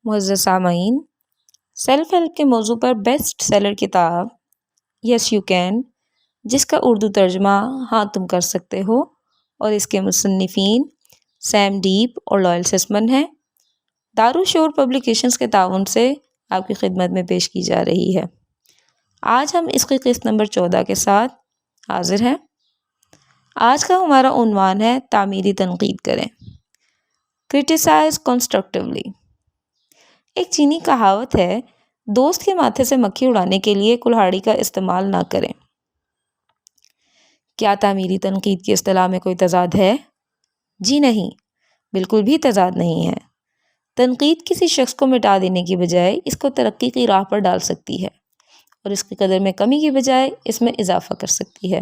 معزز سامعین، self help کے موضوع پر بیسٹ سیلر کتاب یس یو کین، جس کا اردو ترجمہ ہاں تم کر سکتے ہو، اور اس کے مصنفین سیم ڈیپ اور لائل سسمن ہیں، دارالشعور پبلیکیشنز کے تعاون سے آپ کی خدمت میں پیش کی جا رہی ہے۔ آج ہم اس کی قسط نمبر 14 کے ساتھ حاضر ہیں۔ آج کا ہمارا عنوان ہے تعمیری تنقید کریں، کرٹیسائز کنسٹرکٹیولی۔ ایک چینی کہاوت ہے، دوست کے ماتھے سے مکھی اڑانے کے لیے کلہاڑی کا استعمال نہ کریں۔ کیا تعمیری تنقید کی اصطلاح میں کوئی تضاد ہے؟ جی نہیں، بالکل بھی تضاد نہیں ہے۔ تنقید کسی شخص کو مٹا دینے کی بجائے اس کو ترقی کی راہ پر ڈال سکتی ہے، اور اس کی قدر میں کمی کی بجائے اس میں اضافہ کر سکتی ہے۔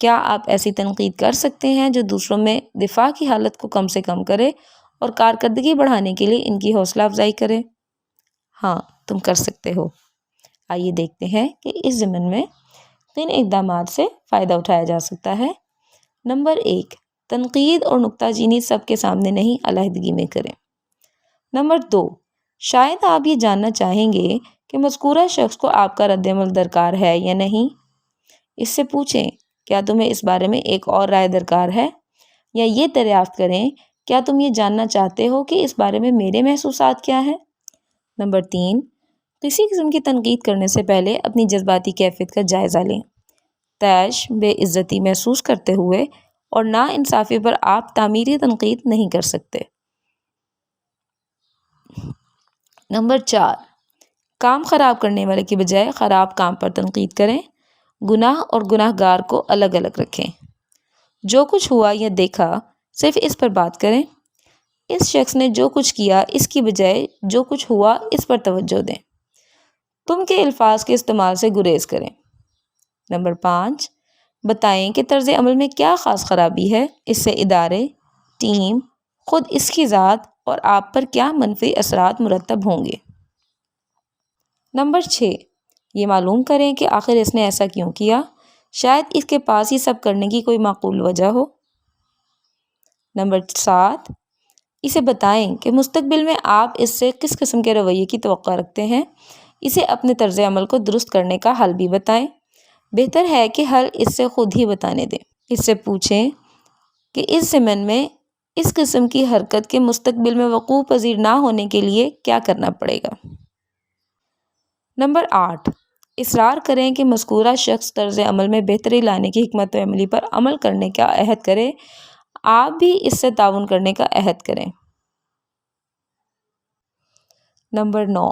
کیا آپ ایسی تنقید کر سکتے ہیں جو دوسروں میں دفاع کی حالت کو کم سے کم کرے اور کارکردگی بڑھانے کے لیے ان کی حوصلہ افزائی کرے؟ ہاں، تم کر سکتے ہو۔ آئیے دیکھتے ہیں کہ اس ضمن میں کن اقدامات سے فائدہ اٹھایا جا سکتا ہے۔ نمبر 1، تنقید اور نکتہ چینی سب کے سامنے نہیں، علیحدگی میں کریں۔ نمبر 2، شاید آپ یہ جاننا چاہیں گے کہ مذکورہ شخص کو آپ کا رد عمل درکار ہے یا نہیں۔ اس سے پوچھیں، کیا تمہیں اس بارے میں ایک اور رائے درکار ہے؟ یا یہ دریافت کریں، کیا تم یہ جاننا چاہتے ہو کہ اس بارے میں میرے محسوسات کیا ہیں؟ نمبر 3، کسی قسم کی تنقید کرنے سے پہلے اپنی جذباتی کیفیت کا جائزہ لیں۔ طیش، بے عزتی محسوس کرتے ہوئے اور نا انصافی پر آپ تعمیری تنقید نہیں کر سکتے۔ نمبر 4، کام خراب کرنے والے کی بجائے خراب کام پر تنقید کریں۔ گناہ اور گناہ گار کو الگ الگ رکھیں۔ جو کچھ ہوا یا دیکھا صرف اس پر بات کریں۔ اس شخص نے جو کچھ کیا اس کی بجائے جو کچھ ہوا اس پر توجہ دیں۔ تم کے الفاظ کے استعمال سے گریز کریں۔ نمبر 5، بتائیں کہ طرز عمل میں کیا خاص خرابی ہے، اس سے ادارے، ٹیم، خود اس کی ذات اور آپ پر کیا منفی اثرات مرتب ہوں گے۔ نمبر 6، یہ معلوم کریں کہ آخر اس نے ایسا کیوں کیا، شاید اس کے پاس یہ سب کرنے کی کوئی معقول وجہ ہو۔ نمبر 7، اسے بتائیں کہ مستقبل میں آپ اس سے کس قسم کے رویے کی توقع رکھتے ہیں، اسے اپنے طرز عمل کو درست کرنے کا حل بھی بتائیں۔ بہتر ہے کہ حل اس سے خود ہی بتانے دیں۔ اس سے پوچھیں کہ اس ضمن میں اس قسم کی حرکت کے مستقبل میں وقوع پذیر نہ ہونے کے لیے کیا کرنا پڑے گا۔ نمبر 8، اصرار کریں کہ مذکورہ شخص طرز عمل میں بہتری لانے کی حکمت عملی پر عمل کرنے کا عہد کرے، آپ بھی اس سے تعاون کرنے کا عہد کریں۔ نمبر 9،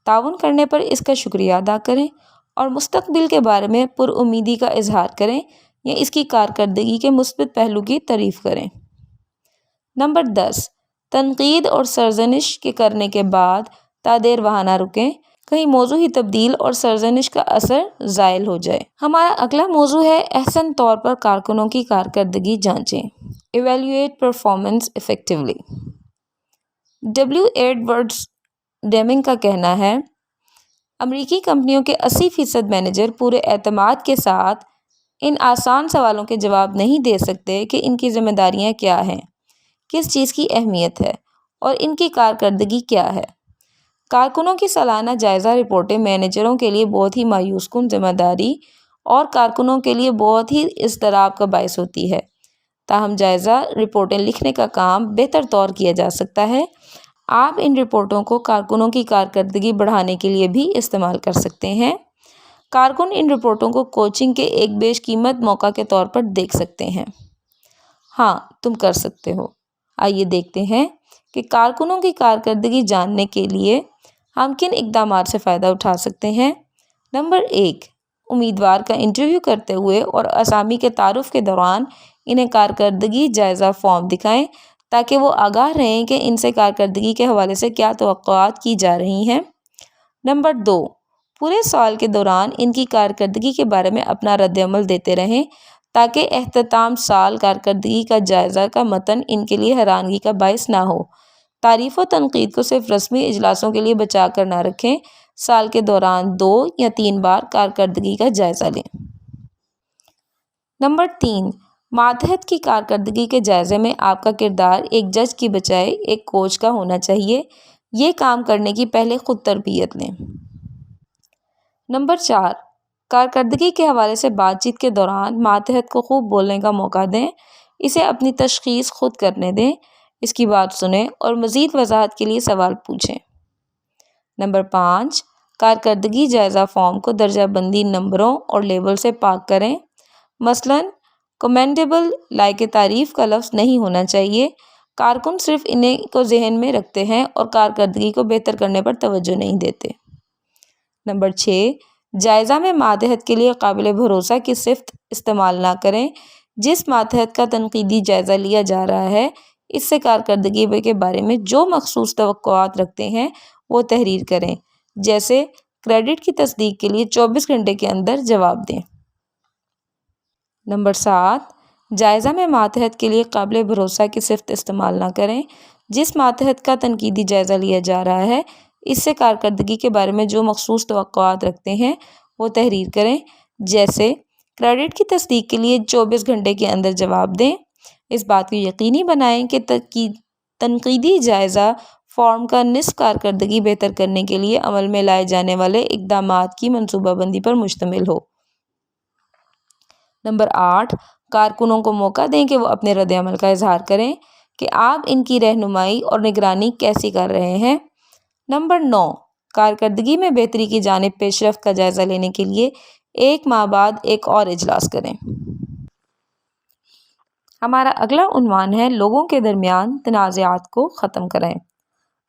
تعاون کرنے پر اس کا شکریہ ادا کریں اور مستقبل کے بارے میں پر امیدی کا اظہار کریں یا اس کی کارکردگی کے مثبت پہلو کی تعریف کریں۔ نمبر 10، تنقید اور سرزنش کے کرنے کے بعد تا دیر وہاں نہ رکیں، کہیں موضوع ہی تبدیل اور سرزنش کا اثر زائل ہو جائے۔ ہمارا اگلا موضوع ہے احسن طور پر کارکنوں کی کارکردگی جانچیں، evaluate performance effectively. Edwards Deming کا کہنا ہے، امریکی کمپنیوں کے 80% مینیجر پورے اعتماد کے ساتھ ان آسان سوالوں کے جواب نہیں دے سکتے کہ ان کی ذمہ داریاں کیا ہیں، کس چیز کی اہمیت ہے اور ان کی کارکردگی کیا ہے۔ کارکنوں کی سالانہ جائزہ رپورٹیں مینیجروں کے لیے بہت ہی مایوس کن ذمہ داری اور کارکنوں کے لیے بہت ہی اضطراب کا باعث ہوتی ہے۔ تاہم جائزہ رپورٹیں لکھنے کا کام بہتر طور کیا جا سکتا ہے۔ آپ ان رپورٹوں کو کارکنوں کی کارکردگی بڑھانے کے لیے بھی استعمال کر سکتے ہیں۔ کارکن ان رپورٹوں کو کوچنگ کے ایک بیش قیمت موقع کے طور پر دیکھ سکتے ہیں۔ ہاں، تم کر سکتے ہو۔ آئیے دیکھتے ہیں کہ کارکنوں کی کارکردگی جاننے کے لیے ہم کن اقدامات سے فائدہ اٹھا سکتے ہیں۔ نمبر 1، امیدوار کا انٹرویو کرتے ہوئے اور اسامی کے تعارف کے دوران انہیں کارکردگی جائزہ فارم دکھائیں تاکہ وہ آگاہ رہیں کہ ان سے کارکردگی کے حوالے سے کیا توقعات کی جا رہی ہیں۔ نمبر 2، پورے سال کے دوران ان کی کارکردگی کے بارے میں اپنا رد عمل دیتے رہیں تاکہ اختتام سال کارکردگی کا جائزہ کا متن ان کے لیے حیرانگی کا باعث نہ ہو۔ تعریف و تنقید کو صرف رسمی اجلاسوں کے لیے بچا کر نہ رکھیں، سال کے دوران 2 یا 3 بار کارکردگی کا جائزہ لیں۔ نمبر 3، ماتحت کی کارکردگی کے جائزے میں آپ کا کردار ایک جج کی بجائے ایک کوچ کا ہونا چاہیے، یہ کام کرنے کی پہلے خود تربیت لیں۔ نمبر 4، کارکردگی کے حوالے سے بات چیت کے دوران ماتحت کو خوب بولنے کا موقع دیں، اسے اپنی تشخیص خود کرنے دیں، اس کی بات سنیں اور مزید وضاحت کے لیے سوال پوچھیں۔ نمبر 5، کارکردگی جائزہ فارم کو درجہ بندی نمبروں اور لیبل سے پاک کریں، مثلاً کمینڈیبل لائق تعریف کا لفظ نہیں ہونا چاہیے۔ کارکن صرف انہیں کو ذہن میں رکھتے ہیں اور کارکردگی کو بہتر کرنے پر توجہ نہیں دیتے۔ نمبر 6، جائزہ میں ماتحت کے لیے قابل بھروسہ کی صفت استعمال نہ کریں۔ جس ماتحت کا تنقیدی جائزہ لیا جا رہا ہے اس سے کارکردگی کے بارے میں جو مخصوص توقعات رکھتے ہیں وہ تحریر کریں، جیسے کریڈٹ کی تصدیق کے لیے 24 گھنٹے کے اندر جواب دیں۔ نمبر 7، جائزہ میں ماتحت کے لیے قابل بھروسہ کی صفت استعمال نہ کریں۔ جس ماتحت کا تنقیدی جائزہ لیا جا رہا ہے اس سے کارکردگی کے بارے میں جو مخصوص توقعات رکھتے ہیں وہ تحریر کریں، جیسے کریڈٹ کی تصدیق کے لیے 24 گھنٹے کے اندر جواب دیں۔ اس بات کو یقینی بنائیں کہ تنقیدی جائزہ فارم کا نصف کارکردگی بہتر کرنے کے لیے عمل میں لائے جانے والے اقدامات کی منصوبہ بندی پر مشتمل ہو۔ نمبر 8، کارکنوں کو موقع دیں کہ وہ اپنے رد عمل کا اظہار کریں کہ آپ ان کی رہنمائی اور نگرانی کیسی کر رہے ہیں۔ نمبر 9، کارکردگی میں بہتری کی جانب پیش رفت کا جائزہ لینے کے لیے 1 ماہ بعد ایک اور اجلاس کریں۔ ہمارا اگلا عنوان ہے لوگوں کے درمیان تنازعات کو ختم کریں،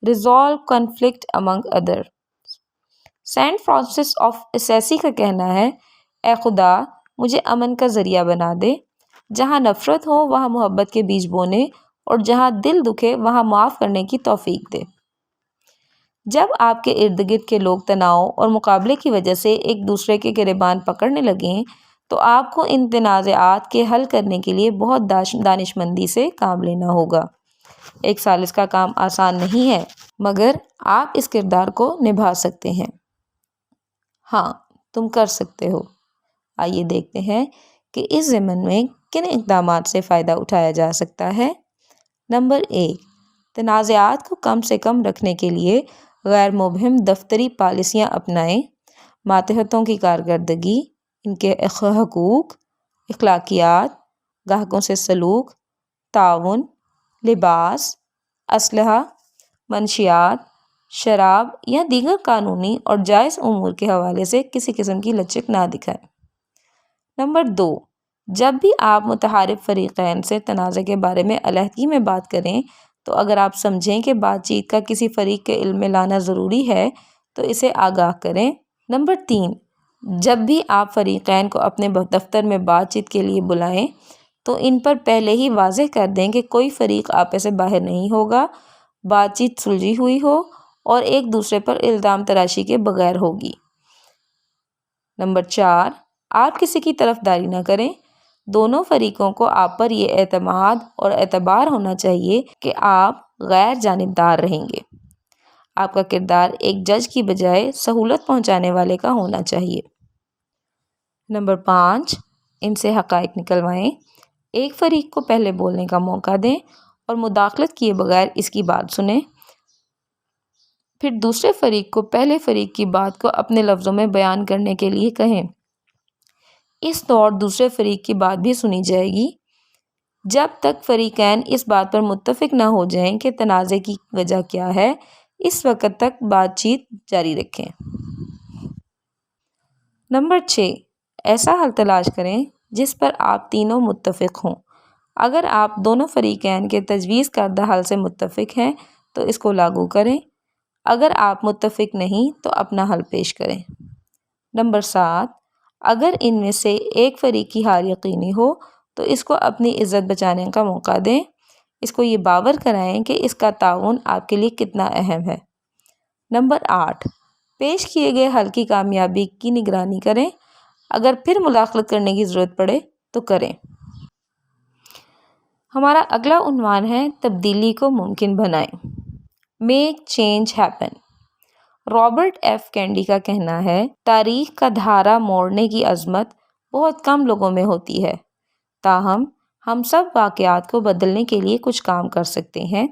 resolve conflict among other. Saint Francis of Assisi کا کہنا ہے، اے خدا مجھے امن کا ذریعہ بنا دے، جہاں نفرت ہو وہاں محبت کے بیج بونے اور جہاں دل دکھے وہاں معاف کرنے کی توفیق دے۔ جب آپ کے ارد گرد کے لوگ تناؤ اور مقابلے کی وجہ سے ایک دوسرے کے گریبان پکڑنے لگیں تو آپ کو ان تنازعات کے حل کرنے کے لیے بہت دانش مندی سے کام لینا ہوگا۔ ایک ثالث کا کام آسان نہیں ہے، مگر آپ اس کردار کو نبھا سکتے ہیں۔ ہاں، تم کر سکتے ہو۔ آئیے دیکھتے ہیں کہ اس ضمن میں کن اقدامات سے فائدہ اٹھایا جا سکتا ہے۔ نمبر 1، تنازعات کو کم سے کم رکھنے کے لیے غیر مبہم دفتری پالیسیاں اپنائیں۔ ماتحتوں کی کارکردگی، ان کے حقوق، اخلاقیات، گاہکوں سے سلوک، تعاون، لباس، اسلحہ، منشیات، شراب یا دیگر قانونی اور جائز امور کے حوالے سے کسی قسم کی لچک نہ دکھائیں۔ نمبر 2، جب بھی آپ متحارب فریقین سے تنازع کے بارے میں علیحدگی میں بات کریں تو اگر آپ سمجھیں کہ بات چیت کا کسی فریق کے علم میں لانا ضروری ہے تو اسے آگاہ کریں۔ نمبر 3، جب بھی آپ فریقین کو اپنے دفتر میں بات چیت کے لیے بلائیں تو ان پر پہلے ہی واضح کر دیں کہ کوئی فریق آپے سے باہر نہیں ہوگا، بات چیت سلجھی ہوئی ہو اور ایک دوسرے پر الزام تراشی کے بغیر ہوگی۔ نمبر 4، آپ کسی کی طرفداری نہ کریں۔ دونوں فریقوں کو آپ پر یہ اعتماد اور اعتبار ہونا چاہیے کہ آپ غیر جانبدار رہیں گے۔ آپ کا کردار ایک جج کی بجائے سہولت پہنچانے والے کا ہونا چاہیے۔ نمبر 5، ان سے حقائق نکلوائیں۔ ایک فریق کو پہلے بولنے کا موقع دیں اور مداخلت کیے بغیر اس کی بات سنیں، پھر دوسرے فریق کو پہلے فریق کی بات کو اپنے لفظوں میں بیان کرنے کے لیے کہیں۔ اس دور دوسرے فریق کی بات بھی سنی جائے گی جب تک فریقین اس بات پر متفق نہ ہو جائیں کہ تنازع کی وجہ کیا ہے، اس وقت تک بات چیت جاری رکھیں۔ نمبر 6، ایسا حل تلاش کریں جس پر آپ تینوں متفق ہوں۔ اگر آپ دونوں فریقین کے تجویز کردہ حل سے متفق ہیں تو اس کو لاگو کریں، اگر آپ متفق نہیں تو اپنا حل پیش کریں۔ نمبر 7، اگر ان میں سے ایک فریق کی ہار یقینی ہو تو اس کو اپنی عزت بچانے کا موقع دیں، اس کو یہ باور کرائیں کہ اس کا تعاون آپ کے لیے کتنا اہم ہے۔ نمبر 8، پیش کیے گئے حل کی کامیابی کی نگرانی کریں، اگر پھر مداخلت کرنے کی ضرورت پڑے تو کریں۔ ہمارا اگلا عنوان ہے تبدیلی کو ممکن بنائیں، make change happen. Robert F Kennedy کا کہنا ہے، تاریخ کا دھارا موڑنے کی عظمت بہت کم لوگوں میں ہوتی ہے، تاہم ہم سب واقعات کو بدلنے کے لیے کچھ کام کر سکتے ہیں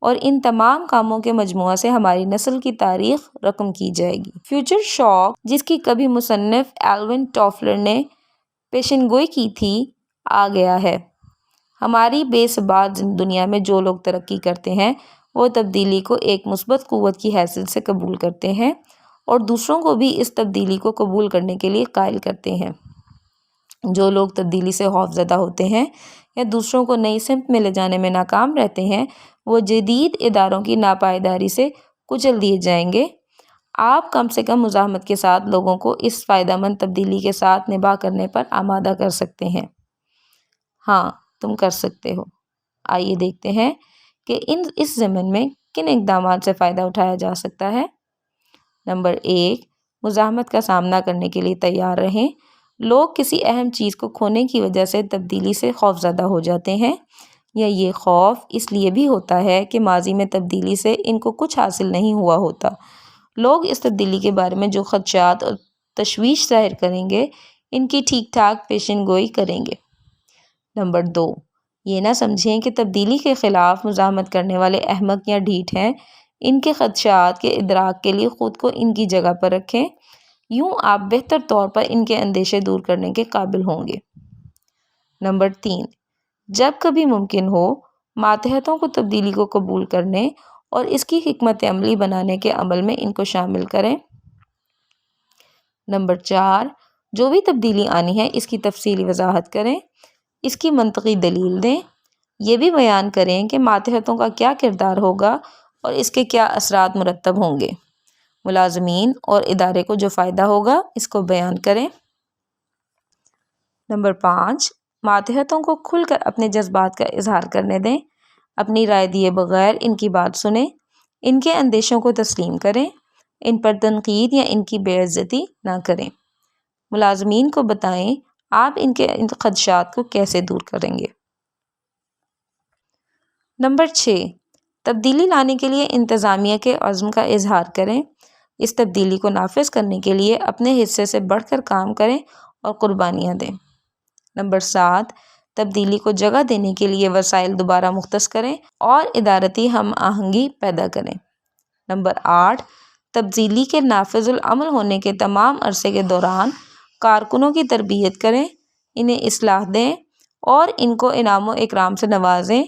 اور ان تمام کاموں کے مجموعہ سے ہماری نسل کی تاریخ رقم کی جائے گی۔ فیوچر شاک، جس کی کبھی مصنف ایلون ٹافلر نے پیشن گوئی کی تھی، آ گیا ہے۔ ہماری بے ثبات دنیا میں جو لوگ ترقی کرتے ہیں وہ تبدیلی کو ایک مثبت قوت کی حیثیت سے قبول کرتے ہیں اور دوسروں کو بھی اس تبدیلی کو قبول کرنے کے لیے قائل کرتے ہیں۔ جو لوگ تبدیلی سے خوفزدہ ہوتے ہیں یا دوسروں کو نئی سمت میں لے جانے میں ناکام رہتے ہیں، وہ جدید اداروں کی ناپائیداری سے کچل دیے جائیں گے۔ آپ کم سے کم مزاحمت کے ساتھ لوگوں کو اس فائدہ مند تبدیلی کے ساتھ نباہ کرنے پر آمادہ کر سکتے ہیں۔ ہاں، تم کر سکتے ہو۔ آئیے دیکھتے ہیں کہ اس ضمن میں کن اقدامات سے فائدہ اٹھایا جا سکتا ہے۔ نمبر 1، مزاحمت کا سامنا کرنے کے لیے تیار رہیں۔ لوگ کسی اہم چیز کو کھونے کی وجہ سے تبدیلی سے خوفزدہ ہو جاتے ہیں، یا یہ خوف اس لیے بھی ہوتا ہے کہ ماضی میں تبدیلی سے ان کو کچھ حاصل نہیں ہوا ہوتا۔ لوگ اس تبدیلی کے بارے میں جو خدشات اور تشویش ظاہر کریں گے، ان کی ٹھیک ٹھاک پیشن گوئی کریں گے۔ نمبر 2، یہ نہ سمجھیں کہ تبدیلی کے خلاف مزاحمت کرنے والے احمق یا ڈھیٹ ہیں۔ ان کے خدشات کے ادراک کے لیے خود کو ان کی جگہ پر رکھیں، یوں آپ بہتر طور پر ان کے اندیشے دور کرنے کے قابل ہوں گے۔ نمبر 3، جب کبھی ممکن ہو، ماتحتوں کو تبدیلی کو قبول کرنے اور اس کی حکمت عملی بنانے کے عمل میں ان کو شامل کریں۔ نمبر 4، جو بھی تبدیلی آنی ہے اس کی تفصیلی وضاحت کریں، اس کی منطقی دلیل دیں۔ یہ بھی بیان کریں کہ ماتحتوں کا کیا کردار ہوگا اور اس کے کیا اثرات مرتب ہوں گے۔ ملازمین اور ادارے کو جو فائدہ ہوگا اس کو بیان کریں۔ نمبر 5، ماتحتوں کو کھل کر اپنے جذبات کا اظہار کرنے دیں۔ اپنی رائے دیے بغیر ان کی بات سنیں، ان کے اندیشوں کو تسلیم کریں، ان پر تنقید یا ان کی بے عزتی نہ کریں۔ ملازمین کو بتائیں آپ ان کے خدشات کو کیسے دور کریں گے۔ نمبر 6، تبدیلی لانے کے لیے انتظامیہ کے عزم کا اظہار کریں۔ اس تبدیلی کو نافذ کرنے کے لیے اپنے حصے سے بڑھ کر کام کریں اور قربانیاں دیں۔ نمبر 7، تبدیلی کو جگہ دینے کے لیے وسائل دوبارہ مختص کریں اور ادارتی ہم آہنگی پیدا کریں۔ نمبر 8، تبدیلی کے نافذ العمل ہونے کے تمام عرصے کے دوران کارکنوں کی تربیت کریں، انہیں اصلاح دیں اور ان کو انعام و اکرام سے نوازیں،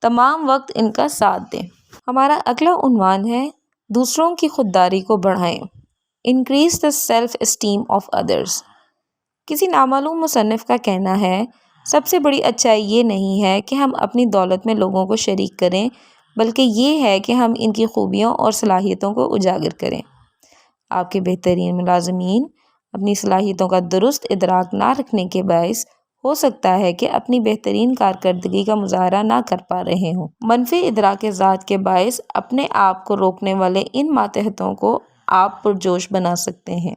تمام وقت ان کا ساتھ دیں۔ ہمارا اگلا عنوان ہے دوسروں کی خودداری کو بڑھائیں، increase the self esteem of others۔ کسی نامعلوم مصنف کا کہنا ہے، سب سے بڑی اچائی یہ نہیں ہے کہ ہم اپنی دولت میں لوگوں کو شریک کریں، بلکہ یہ ہے کہ ہم ان کی خوبیوں اور صلاحیتوں کو اجاگر کریں۔ آپ کے بہترین ملازمین اپنی صلاحیتوں کا درست ادراک نہ رکھنے کے باعث ہو سکتا ہے کہ اپنی بہترین کارکردگی کا مظاہرہ نہ کر پا رہے ہوں۔ منفی ادراک ذات کے باعث اپنے آپ کو روکنے والے ان ماتحتوں کو آپ پرجوش بنا سکتے ہیں۔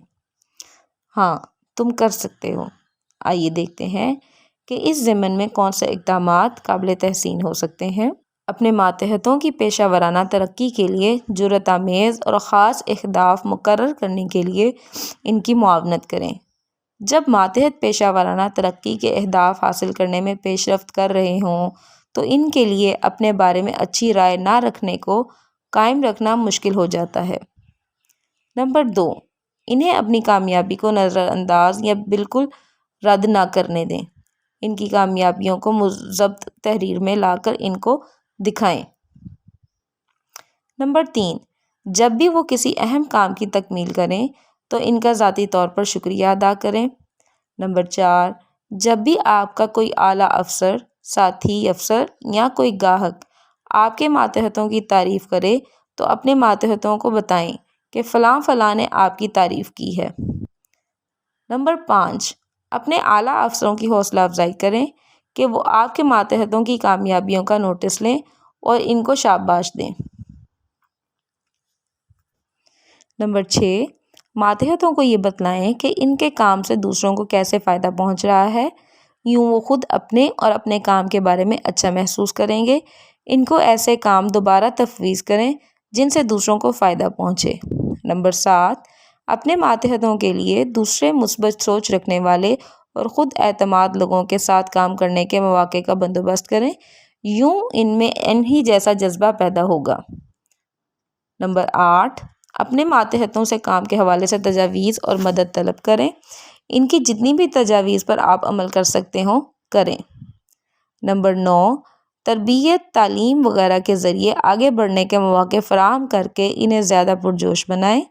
ہاں، تم کر سکتے ہو۔ آئیے دیکھتے ہیں کہ اس ضمن میں کون سے اقدامات قابل تحسین ہو سکتے ہیں۔ اپنے ماتحتوں کی پیشہ ورانہ ترقی کے لیے جرأت آمیز اور خاص اہداف مقرر کرنے کے لیے ان کی معاونت کریں۔ جب ماتحت پیشہ ورانہ ترقی کے اہداف حاصل کرنے میں پیش رفت کر رہے ہوں تو ان کے لیے اپنے بارے میں اچھی رائے نہ رکھنے کو قائم رکھنا مشکل ہو جاتا ہے۔ نمبر 2، انہیں اپنی کامیابی کو نظر انداز یا بالکل رد نہ کرنے دیں۔ ان کی کامیابیوں کو مضبوط تحریر میں لا کر ان کو دکھائیں۔ نمبر 3، جب بھی وہ کسی اہم کام کی تکمیل کریں تو ان کا ذاتی طور پر شکریہ ادا کریں۔ نمبر 4، جب بھی آپ کا کوئی اعلیٰ افسر، ساتھی افسر یا کوئی گاہک آپ کے ماتحتوں کی تعریف کرے تو اپنے ماتحتوں کو بتائیں کہ فلاں فلاں نے آپ کی تعریف کی ہے۔ نمبر 5، اپنے اعلیٰ افسروں کی حوصلہ افزائی کریں کہ وہ آپ کے ماتحتوں کی کامیابیوں کا نوٹس لیں اور ان کو شاباش دیں۔ نمبر 6، ماتحتوں کو یہ بتلائیں کہ ان کے کام سے دوسروں کو کیسے فائدہ پہنچ رہا ہے، یوں وہ خود اپنے اور اپنے کام کے بارے میں اچھا محسوس کریں گے۔ ان کو ایسے کام دوبارہ تفویض کریں جن سے دوسروں کو فائدہ پہنچے۔ نمبر 7، اپنے ماتحتوں کے لیے دوسرے مثبت سوچ رکھنے والے اور خود اعتماد لوگوں کے ساتھ کام کرنے کے مواقع کا بندوبست کریں، یوں ان میں انہی جیسا جذبہ پیدا ہوگا۔ نمبر 8، اپنے ماتحتوں سے کام کے حوالے سے تجاویز اور مدد طلب کریں۔ ان کی جتنی بھی تجاویز پر آپ عمل کر سکتے ہوں کریں۔ نمبر 9، تربیت، تعلیم وغیرہ کے ذریعے آگے بڑھنے کے مواقع فراہم کر کے انہیں زیادہ پرجوش بنائیں۔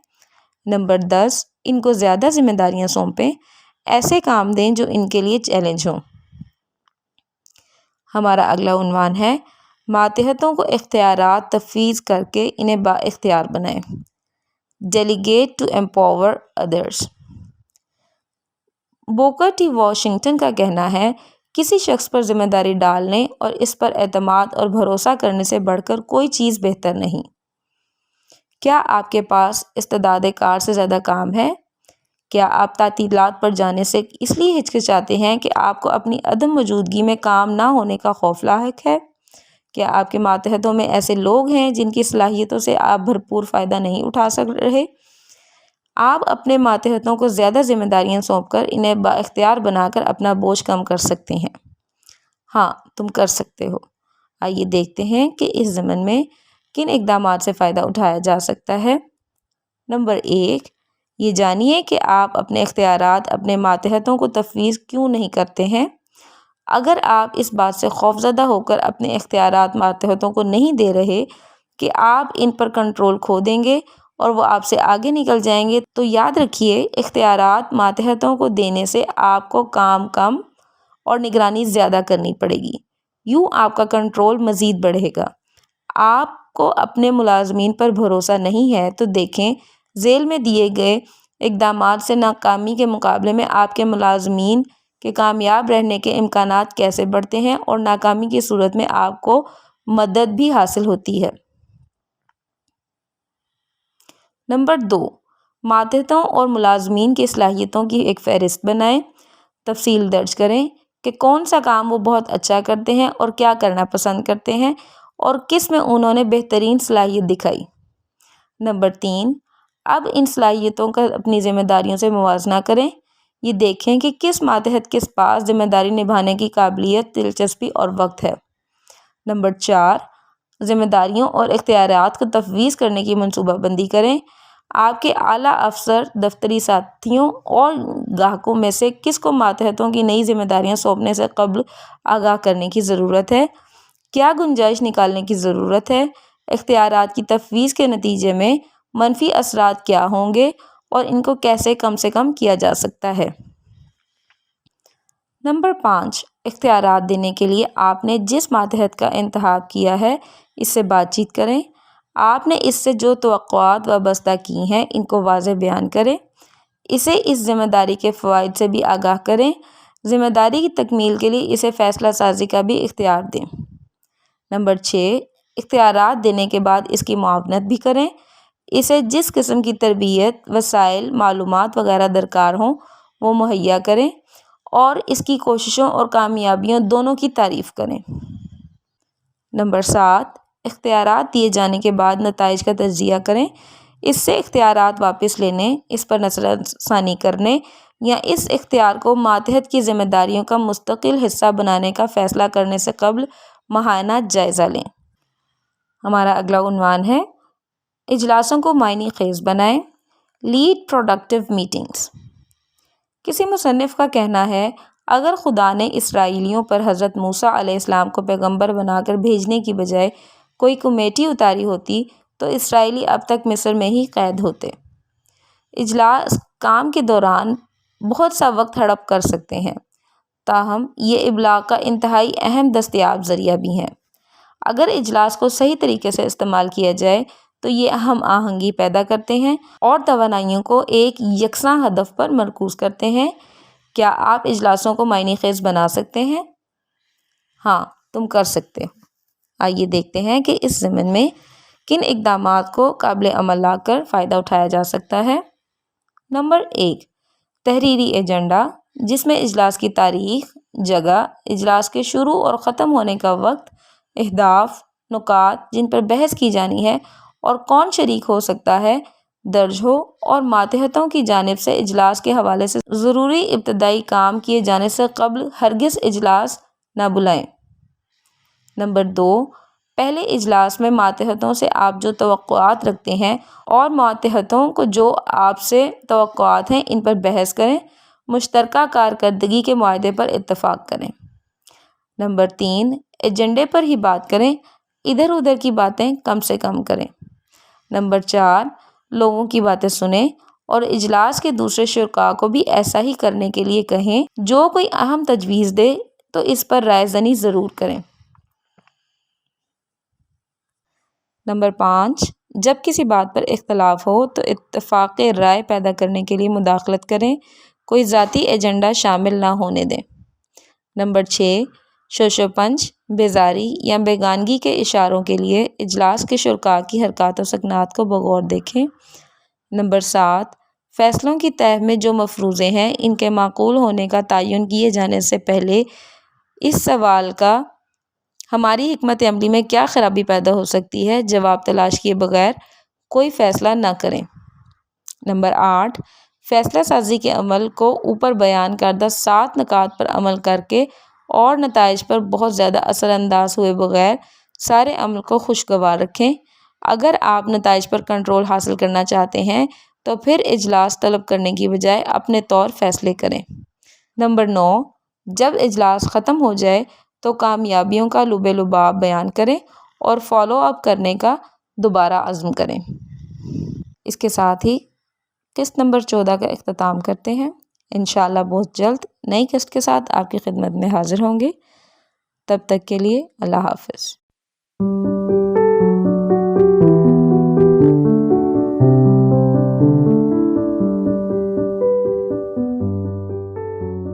نمبر 10، ان کو زیادہ ذمہ داریاں سونپیں، ایسے کام دیں جو ان کے لیے چیلنج ہوں۔ ہمارا اگلا عنوان ہے ماتحتوں کو اختیارات تفویض کر کے انہیں با اختیار بنائیں۔ Delegate to empower others. Booker T Washington کا کہنا ہے، کسی شخص پر ذمہ داری ڈالنے اور اس پر اعتماد اور بھروسہ کرنے سے بڑھ کر کوئی چیز بہتر نہیں۔ کیا آپ کے پاس استعداد کار سے زیادہ کام ہے؟ کیا آپ تعطیلات پر جانے سے اس لیے ہچکچاتے ہیں کہ آپ کو اپنی عدم موجودگی میں کام نہ ہونے کا خوف لاحق ہے؟ کیا آپ کے ماتحتوں میں ایسے لوگ ہیں جن کی صلاحیتوں سے آپ بھرپور فائدہ نہیں اٹھا رہے؟ آپ اپنے ماتحتوں کو زیادہ ذمہ داریاں سونپ کر انہیں با اختیار بنا کر اپنا بوجھ کم کر سکتے ہیں۔ ہاں، تم کر سکتے ہو۔ آئیے دیکھتے ہیں کہ اس ضمن میں کن اقدامات سے فائدہ اٹھایا جا سکتا ہے۔ نمبر 1، یہ جانیے کہ آپ اپنے اختیارات اپنے ماتحتوں کو تفویض کیوں نہیں کرتے ہیں۔ اگر آپ اس بات سے خوفزدہ ہو کر اپنے اختیارات ماتحتوں کو نہیں دے رہے کہ آپ ان پر کنٹرول کھو دیں گے اور وہ آپ سے آگے نکل جائیں گے، تو یاد رکھیے اختیارات ماتحتوں کو دینے سے آپ کو کام کم اور نگرانی زیادہ کرنی پڑے گی۔ یوں آپ کا کنٹرول مزید بڑھے گا۔ آپ کو اپنے ملازمین پر بھروسہ نہیں ہے تو دیکھیں ذیل میں دیے گئے اقدامات سے ناکامی کے مقابلے میں آپ کے ملازمین کے کامیاب رہنے کے امکانات کیسے بڑھتے ہیں اور ناکامی کی صورت میں آپ کو مدد بھی حاصل ہوتی ہے۔ نمبر 2، ماتحتوں اور ملازمین کی صلاحیتوں کی ایک فہرست بنائیں۔ تفصیل درج کریں کہ کون سا کام وہ بہت اچھا کرتے ہیں اور کیا کرنا پسند کرتے ہیں اور کس میں انہوں نے بہترین صلاحیت دکھائی۔ نمبر 3، اب ان صلاحیتوں کا اپنی ذمہ داریوں سے موازنہ کریں۔ یہ دیکھیں کہ کس ماتحت کے پاس ذمہ داری نبھانے کی قابلیت، دلچسپی اور وقت ہے۔ نمبر 4، ذمہ داریوں اور اختیارات کو تفویض کرنے کی منصوبہ بندی کریں۔ آپ کے اعلیٰ افسر، دفتری ساتھیوں اور گاہکوں میں سے کس کو ماتحتوں کی نئی ذمہ داریاں سونپنے سے قبل آگاہ کرنے کی ضرورت ہے؟ کیا گنجائش نکالنے کی ضرورت ہے؟ اختیارات کی تفویض کے نتیجے میں منفی اثرات کیا ہوں گے اور ان کو کیسے کم سے کم کیا جا سکتا ہے؟ نمبر 5، اختیارات دینے کے لیے آپ نے جس ماتحت کا انتخاب کیا ہے اس سے بات چیت کریں۔ آپ نے اس سے جو توقعات وابستہ کی ہیں ان کو واضح بیان کریں۔ اسے اس ذمہ داری کے فوائد سے بھی آگاہ کریں۔ ذمہ داری کی تکمیل کے لیے اسے فیصلہ سازی کا بھی اختیار دیں۔ نمبر 6، اختیارات دینے کے بعد اس کی معاونت بھی کریں۔ اسے جس قسم کی تربیت، وسائل، معلومات وغیرہ درکار ہوں وہ مہیا کریں اور اس کی کوششوں اور کامیابیوں دونوں کی تعریف کریں۔ نمبر 7، اختیارات دیے جانے کے بعد نتائج کا تجزیہ کریں۔ اس سے اختیارات واپس لینے، اس پر نظر ثانی کرنے یا اس اختیار کو ماتحت کی ذمہ داریوں کا مستقل حصہ بنانے کا فیصلہ کرنے سے قبل ماہانہ جائزہ لیں۔ ہمارا اگلا عنوان ہے اجلاسوں کو معنی خیز بنائیں۔ Lead productive meetings. کسی مصنف کا کہنا ہے، اگر خدا نے اسرائیلیوں پر حضرت موسیٰ علیہ السلام کو پیغمبر بنا کر بھیجنے کی بجائے کوئی کمیٹی اتاری ہوتی تو اسرائیلی اب تک مصر میں ہی قید ہوتے۔ اجلاس کام کے دوران بہت سا وقت ہڑپ کر سکتے ہیں، تاہم یہ ابلاغ کا انتہائی اہم دستیاب ذریعہ بھی ہیں۔ اگر اجلاس کو صحیح طریقے سے استعمال کیا جائے تو یہ ہم آہنگی پیدا کرتے ہیں اور توانائیوں کو ایک یکساں ہدف پر مرکوز کرتے ہیں۔ کیا آپ اجلاسوں کو معنی خیز بنا سکتے ہیں؟ ہاں، تم کر سکتے ہو۔ آئیے دیکھتے ہیں کہ اس ضمن میں کن اقدامات کو قابل عمل لا کر فائدہ اٹھایا جا سکتا ہے۔ نمبر 1، تحریری ایجنڈا، جس میں اجلاس کی تاریخ، جگہ، اجلاس کے شروع اور ختم ہونے کا وقت، اہداف، نکات جن پر بحث کی جانی ہے اور کون شریک ہو سکتا ہے درج ہو، اور ماتحتوں کی جانب سے اجلاس کے حوالے سے ضروری ابتدائی کام کیے جانے سے قبل ہرگز اجلاس نہ بلائیں۔ نمبر 2، پہلے اجلاس میں ماتحتوں سے آپ جو توقعات رکھتے ہیں اور ماتحتوں کو جو آپ سے توقعات ہیں ان پر بحث کریں، مشترکہ کارکردگی کے معاہدے پر اتفاق کریں۔ نمبر 3، ایجنڈے پر ہی بات کریں، ادھر ادھر کی باتیں کم سے کم کریں۔ نمبر 4، لوگوں کی باتیں سنیں اور اجلاس کے دوسرے شرکاء کو بھی ایسا ہی کرنے کے لیے کہیں۔ جو کوئی اہم تجویز دے تو اس پر رائے زنی ضرور کریں۔ نمبر 5، جب کسی بات پر اختلاف ہو تو اتفاق رائے پیدا کرنے کے لیے مداخلت کریں، کوئی ذاتی ایجنڈا شامل نہ ہونے دیں۔ نمبر 6، شوش و پنج، بیزاری یا بیگانگی کے اشاروں کے لیے اجلاس کے شرکاء کی حرکات و سکنات کو بغور دیکھیں۔ نمبر 7، فیصلوں کی تہ میں جو مفروضے ہیں ان کے معقول ہونے کا تعین کیے جانے سے پہلے اس سوال کا ہماری حکمت عملی میں کیا خرابی پیدا ہو سکتی ہے جواب تلاش کیے بغیر کوئی فیصلہ نہ کریں۔ نمبر 8، فیصلہ سازی کے عمل کو اوپر بیان کردہ 7 نکات پر عمل کر کے اور نتائج پر بہت زیادہ اثر انداز ہوئے بغیر سارے عمل کو خوشگوار رکھیں۔ اگر آپ نتائج پر کنٹرول حاصل کرنا چاہتے ہیں تو پھر اجلاس طلب کرنے کی بجائے اپنے طور فیصلے کریں۔ نمبر 9، جب اجلاس ختم ہو جائے تو کامیابیوں کا لب لباب بیان کریں اور فالو اپ کرنے کا دوبارہ عزم کریں۔ اس کے ساتھ ہی قسط نمبر 14 کا اختتام کرتے ہیں۔ انشاءاللہ بہت جلد نئی قسط کے ساتھ آپ کی خدمت میں حاضر ہوں گے۔ تب تک کے لیے اللہ حافظ۔